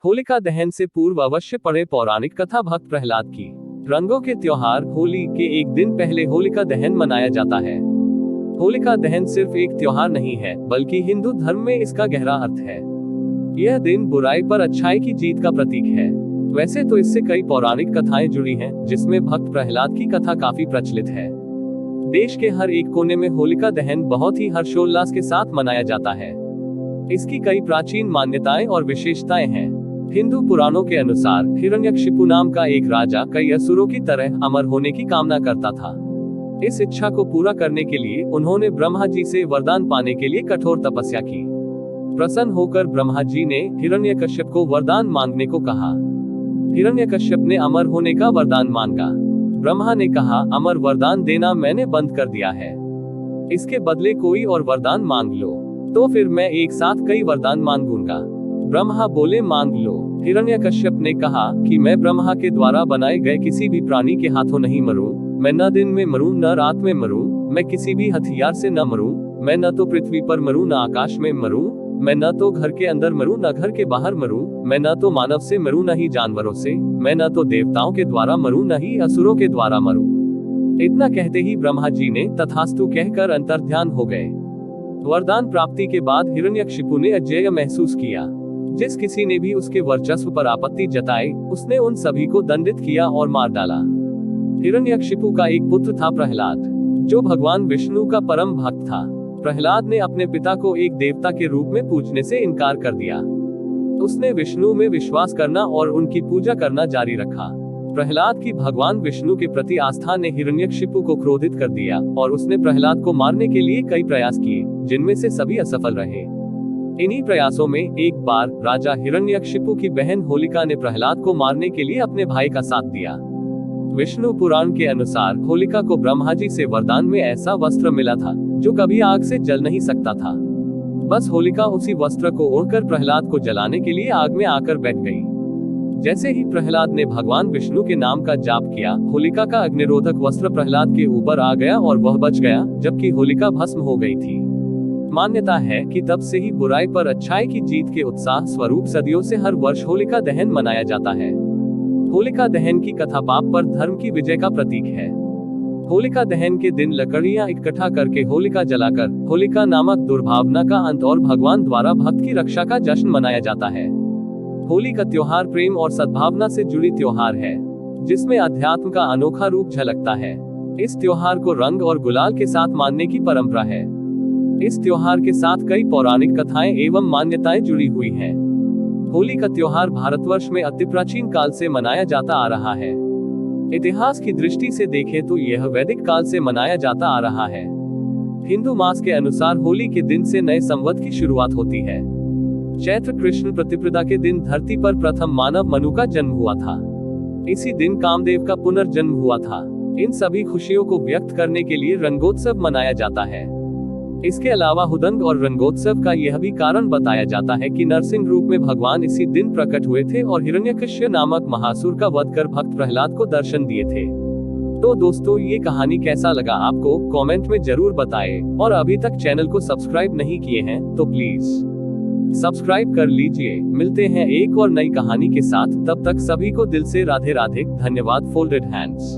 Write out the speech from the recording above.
होलिका दहन से पूर्व अवश्य पढ़े पौराणिक कथा भक्त प्रहलाद की। रंगों के त्योहार होली के एक दिन पहले होलिका दहन मनाया जाता है। होलिका दहन सिर्फ एक त्योहार नहीं है, बल्कि हिंदू धर्म में इसका गहरा अर्थ है। यह दिन बुराई पर अच्छाई की जीत का प्रतीक है। वैसे तो इससे कई पौराणिक कथाएं जुड़ी हैं, जिसमें भक्त प्रहलाद की कथा काफी प्रचलित है। देश के हर एक कोने में होलिका दहन बहुत ही हर्षोल्लास के साथ मनाया जाता है। इसकी कई प्राचीन मान्यताएं और विशेषताएं हैं। हिंदू पुराणों के अनुसार हिरण्यकशिपु नाम का एक राजा कई असुरों की तरह अमर होने की कामना करता था। इस इच्छा को पूरा करने के लिए उन्होंने ब्रह्मा जी से वरदान पाने के लिए कठोर तपस्या की। प्रसन्न होकर ब्रह्मा जी ने हिरण्यकश्यप को वरदान मांगने को कहा। हिरण्यकश्यप ने अमर होने का वरदान मांगा। ब्रह्मा ने कहा, अमर वरदान देना मैंने बंद कर दिया है। इसके बदले कोई और वरदान मांग लो, तो फिर मैं एक साथ कई वरदान मांगूंगा। ब्रह्मा बोले, मांग लो। हिरण्यकश्यप ने कहा कि मैं ब्रह्मा के द्वारा बनाए गए किसी भी प्राणी के हाथों नहीं मरूं। मैं न दिन में मरूं न रात में मरूं। मैं किसी भी हथियार से न मरूं। मैं न तो पृथ्वी पर मरूं न आकाश में मरूं। मैं न तो घर के अंदर मरूं न घर के बाहर मरूं। मैं न तो मानव से मरूं न ही जानवरों से। मैं न तो देवताओं के द्वारा मरूं न ही असुरों के द्वारा मरूं। इतना कहते ही ब्रह्मा जी ने तथास्तु कहकर अंतर्ध्यान हो गए। वरदान प्राप्ति के बाद हिरण्यकशिपु ने अजेय महसूस किया। जिस किसी ने भी उसके वर्चस्व पर आपत्ति जताई, उसने उन सभी को दंडित किया और मार डाला। हिरण्यकशिपु का एक पुत्र था प्रहलाद, जो भगवान विष्णु का परम भक्त था। प्रहलाद ने अपने पिता को एक देवता के रूप में पूजने से इनकार कर दिया। उसने विष्णु में विश्वास करना और उनकी पूजा करना जारी रखा। प्रहलाद की भगवान विष्णु के प्रति आस्था ने हिरण्यकशिपु को क्रोधित कर दिया और उसने प्रहलाद को मारने के लिए कई प्रयास किए, जिनमें से सभी असफल रहे। इन्हीं प्रयासों में एक बार राजा हिरण्यकशिपु की बहन होलिका ने प्रहलाद को मारने के लिए अपने भाई का साथ दिया। विष्णु पुराण के अनुसार होलिका को ब्रह्मा जी से वरदान में ऐसा वस्त्र मिला था जो कभी आग से जल नहीं सकता था। बस होलिका उसी वस्त्र को ओढ़कर प्रहलाद को जलाने के लिए आग में आकर बैठ गई। जैसे ही प्रहलाद ने भगवान विष्णु के नाम का जाप किया, होलिका का अग्निरोधक वस्त्र प्रहलाद के ऊपर आ गया और वह बच गया, जबकि होलिका भस्म हो गई थी। मान्यता है कि तब से ही बुराई पर अच्छाई की जीत के उत्साह स्वरूप सदियों से हर वर्ष होलिका दहन मनाया जाता है। होलिका दहन की कथा पाप पर धर्म की विजय का प्रतीक है। होलिका दहन के दिन लकड़ियां इकट्ठा करके होलिका जलाकर होलिका नामक दुर्भावना का अंत और भगवान द्वारा भक्त की रक्षा का जश्न मनाया जाता है। होली का त्योहार प्रेम और सद्भावना से जुड़ी त्योहार है, जिसमें अध्यात्म का अनोखा रूप झलकता है। इस त्योहार को रंग और गुलाल के साथ मानने की परंपरा है। इस त्योहार के साथ कई पौराणिक कथाएं एवं मान्यताएं जुड़ी हुई हैं। होली का त्योहार भारतवर्ष में अति प्राचीन काल से मनाया जाता आ रहा है। इतिहास की दृष्टि से देखें तो यह वैदिक काल से मनाया जाता आ रहा है। हिंदू मास के अनुसार होली के दिन से नए संवत की शुरुआत होती है। चैत्र कृष्ण प्रतिपदा के दिन धरती पर प्रथम मानव मनु का जन्म हुआ था। इसी दिन कामदेव का पुनर्जन्म हुआ था। इन सभी खुशियों को व्यक्त करने के लिए रंगोत्सव मनाया जाता है। इसके अलावा हुदंग और रंगोत्सव का यह भी कारण बताया जाता है कि नरसिंह रूप में भगवान इसी दिन प्रकट हुए थे और हिरण्यकश्यप नामक महासुर का वध कर भक्त प्रहलाद को दर्शन दिए थे। तो दोस्तों, ये कहानी कैसा लगा आपको कमेंट में जरूर बताएं, और अभी तक चैनल को सब्सक्राइब नहीं किए हैं तो प्लीज सब्सक्राइब कर लीजिए। मिलते हैं एक और नई कहानी के साथ, तब तक सभी को दिल से राधे राधे। धन्यवाद। Folded hands.